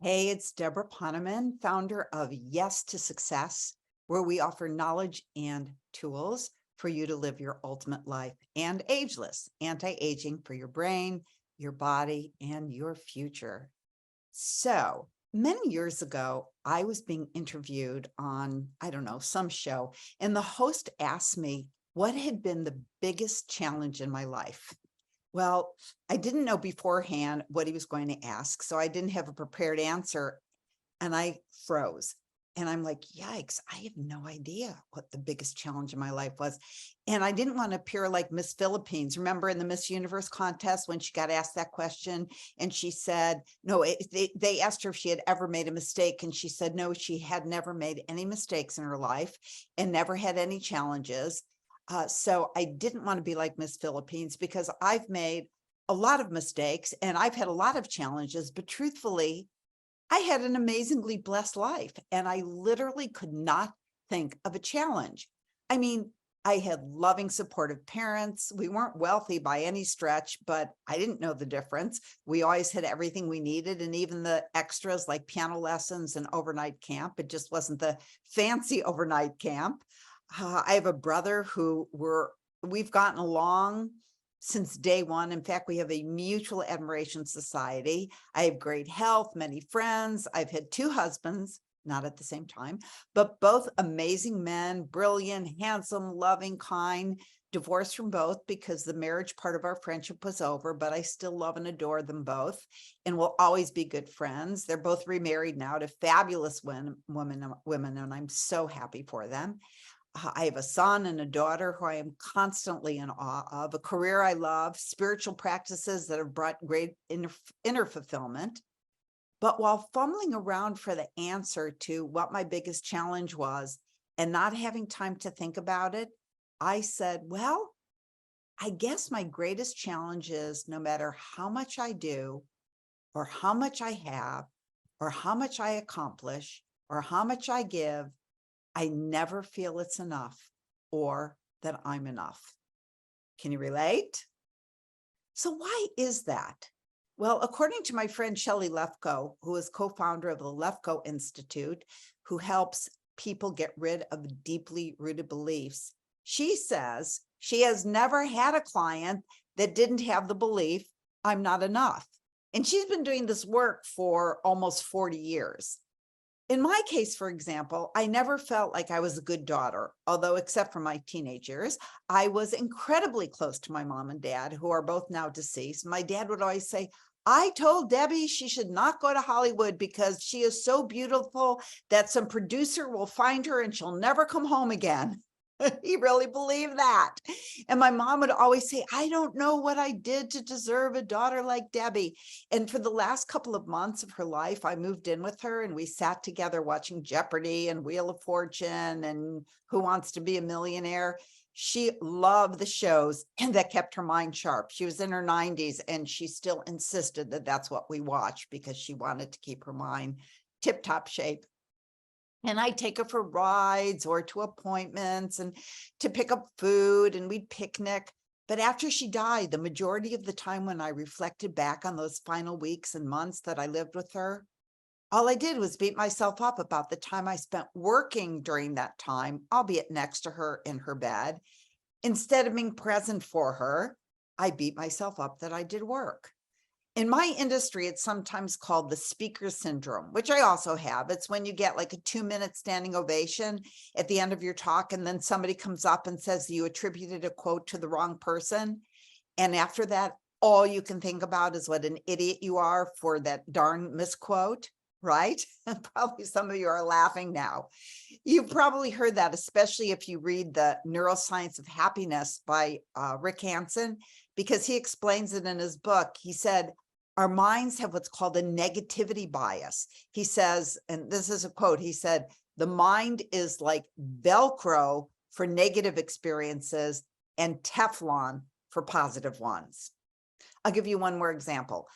Hey, it's Deborah Poneman, founder of Yes to Success, where we offer knowledge and tools for you to live your ultimate life and ageless, anti-aging for your brain, your body, and your future. So many years ago, I was being interviewed on, I don't know, some show, and the host asked me what had been the biggest challenge in my life. Well, I didn't know beforehand what he was going to ask, so I didn't have a prepared answer and I froze. And I'm like, yikes, I have no idea what the biggest challenge in my life was. And I didn't want to appear like Miss Philippines. Remember in the Miss Universe contest when she got asked that question and she said, no, they asked her if she had ever made a mistake. And she said, no, she had never made any mistakes in her life and never had any challenges. So I didn't want to be like Miss Philippines because I've made a lot of mistakes and I've had a lot of challenges, but truthfully, I had an amazingly blessed life and I literally could not think of a challenge. I mean, I had loving, supportive parents. We weren't wealthy by any stretch, but I didn't know the difference. We always had everything we needed and even the extras like piano lessons and overnight camp. It just wasn't the fancy overnight camp. I have a brother we've gotten along since day one. In fact, we have a mutual admiration society. I have great health, many friends. I've had two husbands, not at the same time, but both amazing men, brilliant, handsome, loving, kind, divorced from both because the marriage part of our friendship was over, but I still love and adore them both and will always be good friends. They're both remarried now to fabulous women, and I'm so happy for them. I have a son and a daughter who I am constantly in awe of, a career I love, spiritual practices that have brought great inner fulfillment. But while fumbling around for the answer to what my biggest challenge was and not having time to think about it, I said, well, I guess my greatest challenge is no matter how much I do or how much I have or how much I accomplish or how much I give, I never feel it's enough or that I'm enough. Can you relate? So why is that? Well, according to my friend Shelley Lefko, who is co-founder of the Lefko Institute, who helps people get rid of deeply rooted beliefs, she says she has never had a client that didn't have the belief, I'm not enough. And she's been doing this work for almost 40 years. In my case, for example, I never felt like I was a good daughter, although except for my teenage years, I was incredibly close to my mom and dad, who are both now deceased. My dad would always say, I told Debbie she should not go to Hollywood because she is so beautiful that some producer will find her and she'll never come home again. He really believed that. And my mom would always say, I don't know what I did to deserve a daughter like Debbie. And for the last couple of months of her life, I moved in with her and we sat together watching Jeopardy and Wheel of Fortune and Who Wants to Be a Millionaire. She loved the shows and that kept her mind sharp. She was in her 90s and she still insisted that that's what we watch because she wanted to keep her mind tip-top shape. And I take her for rides or to appointments and to pick up food and we'd picnic. But after she died, the majority of the time when I reflected back on those final weeks and months that I lived with her, all I did was beat myself up about the time I spent working during that time, albeit next to her in her bed. Instead of being present for her, I beat myself up that I did work. In my industry, it's sometimes called the speaker syndrome, which I also have. It's when you get like a 2-minute standing ovation at the end of your talk, and then somebody comes up and says you attributed a quote to the wrong person. And after that, all you can think about is what an idiot you are for that darn misquote, right? Probably some of you are laughing now. You've probably heard that, especially if you read the Neuroscience of Happiness by Rick Hanson, because he explains it in his book. He said, our minds have what's called a negativity bias. He says, and this is a quote, he said, the mind is like Velcro for negative experiences and Teflon for positive ones. I'll give you one more example.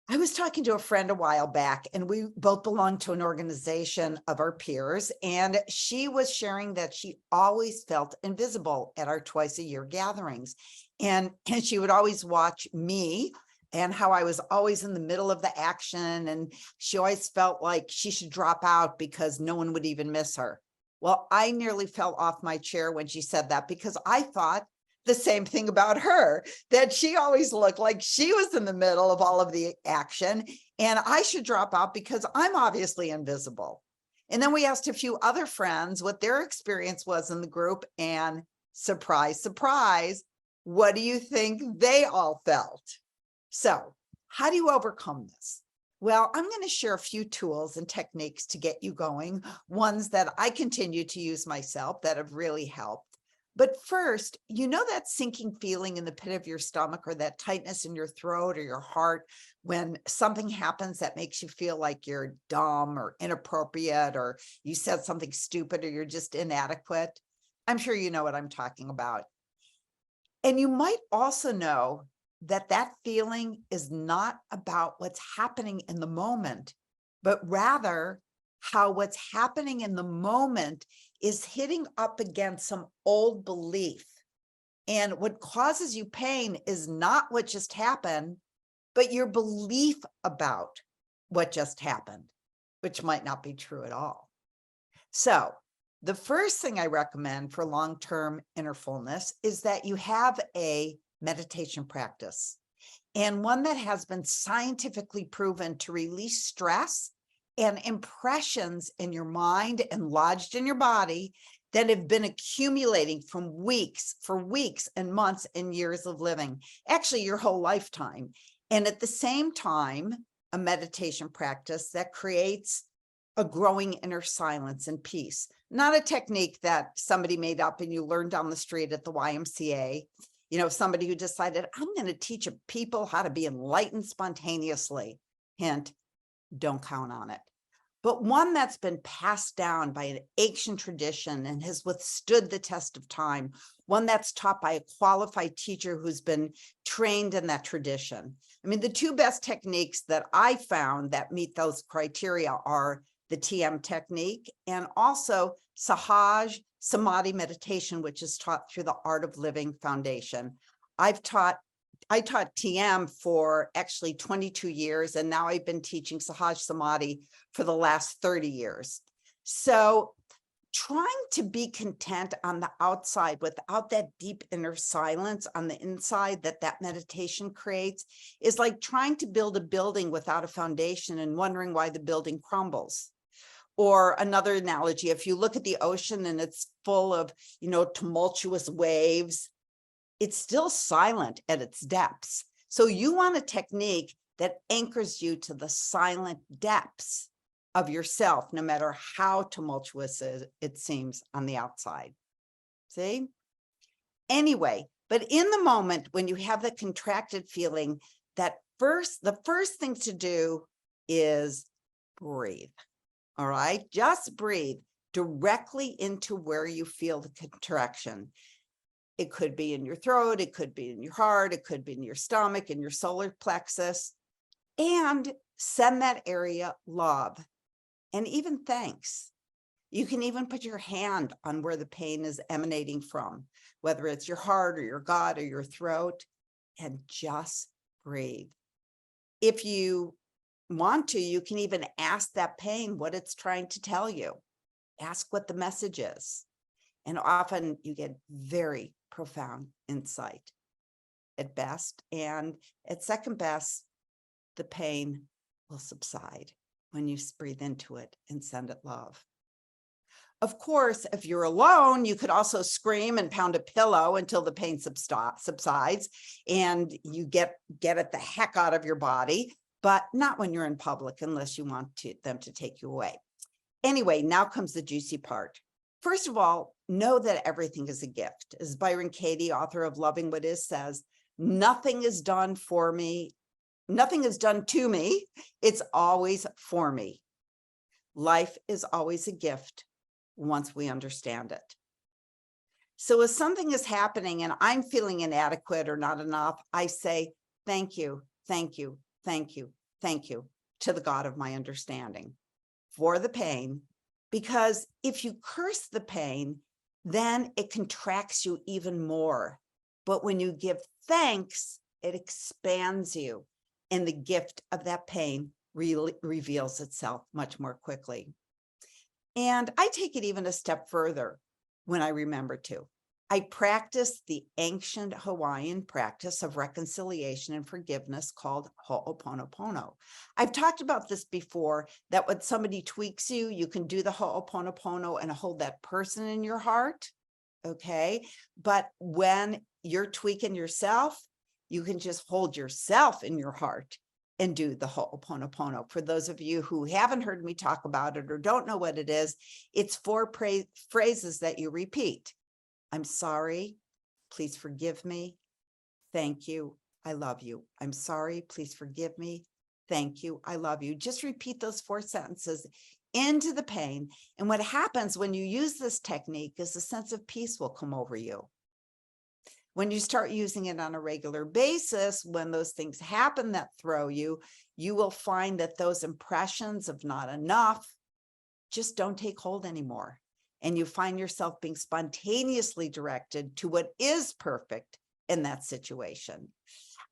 I was talking to a friend a while back, and we both belong to an organization of our peers, and she was sharing that she always felt invisible at our twice-a-year gatherings. And she would always watch me and how I was always in the middle of the action. And she always felt like she should drop out because no one would even miss her. Well, I nearly fell off my chair when she said that, because I thought the same thing about her, that she always looked like she was in the middle of all of the action and I should drop out because I'm obviously invisible. And then we asked a few other friends what their experience was in the group, and surprise, surprise, what do you think they all felt? So, how do you overcome this? Well, I'm going to share a few tools and techniques to get you going, ones that I continue to use myself that have really helped. But first, you know that sinking feeling in the pit of your stomach, or that tightness in your throat or your heart when something happens that makes you feel like you're dumb or inappropriate, or you said something stupid, or you're just inadequate? I'm sure you know what I'm talking about. And you might also know that that feeling is not about what's happening in the moment, but rather how what's happening in the moment is hitting up against some old belief. And what causes you pain is not what just happened, but your belief about what just happened, which might not be true at all. So, the first thing I recommend for long-term inner fullness is that you have a meditation practice, and one that has been scientifically proven to release stress and impressions in your mind and lodged in your body that have been accumulating from for weeks and months and years of living, actually your whole lifetime. And at the same time, a meditation practice that creates a growing inner silence and peace, not a technique that somebody made up and you learned down the street at the YMCA. You know, somebody who decided, I'm going to teach people how to be enlightened spontaneously. Hint, don't count on it. But one that's been passed down by an ancient tradition and has withstood the test of time, one that's taught by a qualified teacher who's been trained in that tradition. I mean, the two best techniques that I found that meet those criteria are the TM technique and also Sahaj Samadhi meditation, which is taught through the Art of Living Foundation. I taught TM for actually 22 years, and now I've been teaching Sahaj Samadhi for the last 30 years. So trying to be content on the outside without that deep inner silence on the inside that meditation creates is like trying to build a building without a foundation and wondering why the building crumbles. Or another analogy, if you look at the ocean and it's full of, tumultuous waves, it's still silent at its depths. So you want a technique that anchors you to the silent depths of yourself, no matter how tumultuous it seems on the outside. See? Anyway, but in the moment when you have the contracted feeling, the first thing to do is breathe. All right, just breathe directly into where you feel the contraction. It could be in your throat, it could be in your heart, it could be in your stomach, in your solar plexus, and send that area love and even thanks. You can even put your hand on where the pain is emanating from, whether it's your heart or your gut or your throat, and just breathe. If you want to, you can even ask that pain what it's trying to tell you. Ask what the message is. And often you get very profound insight at best. And at second best, the pain will subside when you breathe into it and send it love. Of course, if you're alone, you could also scream and pound a pillow until the pain subsides and you get it the heck out of your body, but not when you're in public unless you want them to take you away. Anyway, now comes the juicy part. First of all, know that everything is a gift. As Byron Katie, author of Loving What Is, says, nothing is done for me. Nothing is done to me. It's always for me. Life is always a gift once we understand it. So if something is happening and I'm feeling inadequate or not enough, I say, thank you, thank you, thank you, thank you to the God of my understanding for the pain. Because if you curse the pain, then it contracts you even more. But when you give thanks, it expands you. and the gift of that pain really reveals itself much more quickly. And I take it even a step further when I remember to. I practice the ancient Hawaiian practice of reconciliation and forgiveness called Ho'oponopono. I've talked about this before, that when somebody tweaks you, you can do the Ho'oponopono and hold that person in your heart, okay? But when you're tweaking yourself, you can just hold yourself in your heart and do the Ho'oponopono. For those of you who haven't heard me talk about it or don't know what it is, it's 4 phrases that you repeat. I'm sorry, please forgive me. Thank you, I love you. I'm sorry, please forgive me. Thank you, I love you. Just repeat those 4 sentences into the pain. And what happens when you use this technique is a sense of peace will come over you. When you start using it on a regular basis, when those things happen that throw you, you will find that those impressions of not enough just don't take hold anymore. And you find yourself being spontaneously directed to what is perfect in that situation.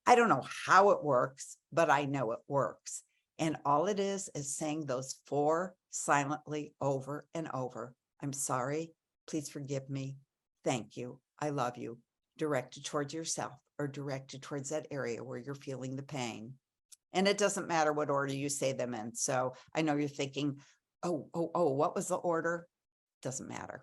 I don't know how it works, but I know it works. And all it is saying those 4 silently over and over. I'm sorry, please forgive me. Thank you, I love you. Directed towards yourself or directed towards that area where you're feeling the pain. And it doesn't matter what order you say them in. So I know you're thinking, oh, what was the order? Doesn't matter.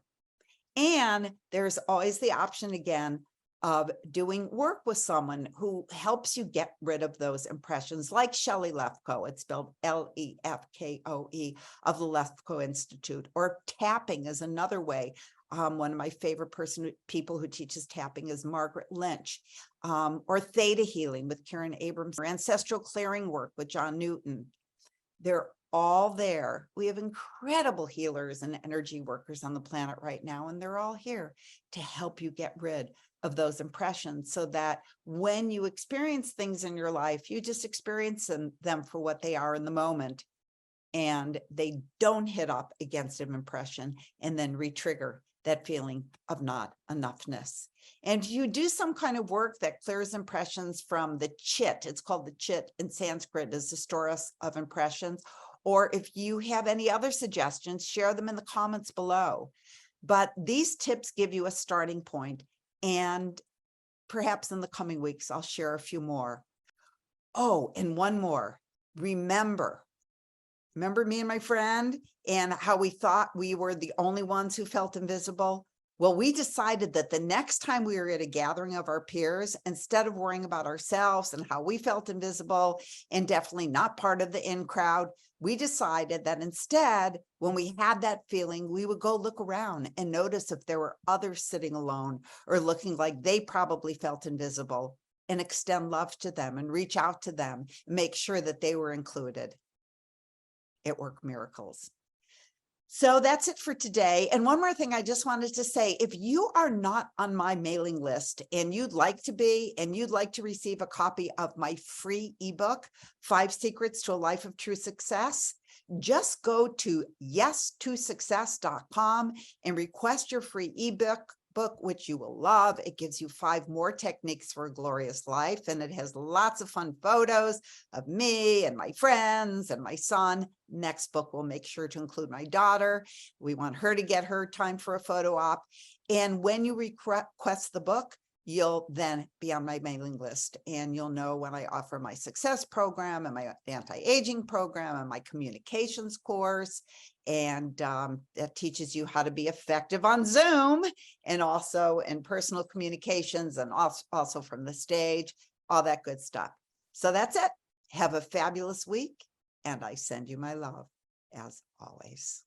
And there's always the option again of doing work with someone who helps you get rid of those impressions, like Shelley Lefkoe. It's spelled Lefkoe of the Lefkoe Institute, or tapping is another way. One of my favorite people who teaches tapping is Margaret Lynch, or theta healing with Karen Abrams, or ancestral clearing work with John Newton. They're all there. We have incredible healers and energy workers on the planet right now, and they're all here to help you get rid of those impressions so that when you experience things in your life, you just experience them for what they are in the moment, and they don't hit up against an impression and then re-trigger that feeling of not enoughness. And you do some kind of work that clears impressions from the chit. It's called the chit in Sanskrit, is the storehouse of impressions. Or if you have any other suggestions, share them in the comments below. But these tips give you a starting point, and perhaps in the coming weeks, I'll share a few more. Oh, and one more. Remember me and my friend and how we thought we were the only ones who felt invisible? Well, we decided that the next time we were at a gathering of our peers, instead of worrying about ourselves and how we felt invisible and definitely not part of the in crowd, we decided that instead, when we had that feeling, we would go look around and notice if there were others sitting alone or looking like they probably felt invisible, and extend love to them and reach out to them and make sure that they were included. It worked miracles. So that's it for today. And one more thing I just wanted to say, if you are not on my mailing list and you'd like to be, and you'd like to receive a copy of my free ebook, 5 Secrets to a Life of True Success, just go to yes2success.com and request your free ebook, which you will love. It gives you 5 more techniques for a glorious life, and it has lots of fun photos of me and my friends and my son. Next book will make sure to include my daughter. We want her to get her time for a photo op. And when you request the book, you'll then be on my mailing list, and you'll know when I offer my success program and my anti-aging program and my communications course. And that teaches you how to be effective on Zoom and also in personal communications, and also from the stage, all that good stuff. So that's it. Have a fabulous week, and I send you my love as always.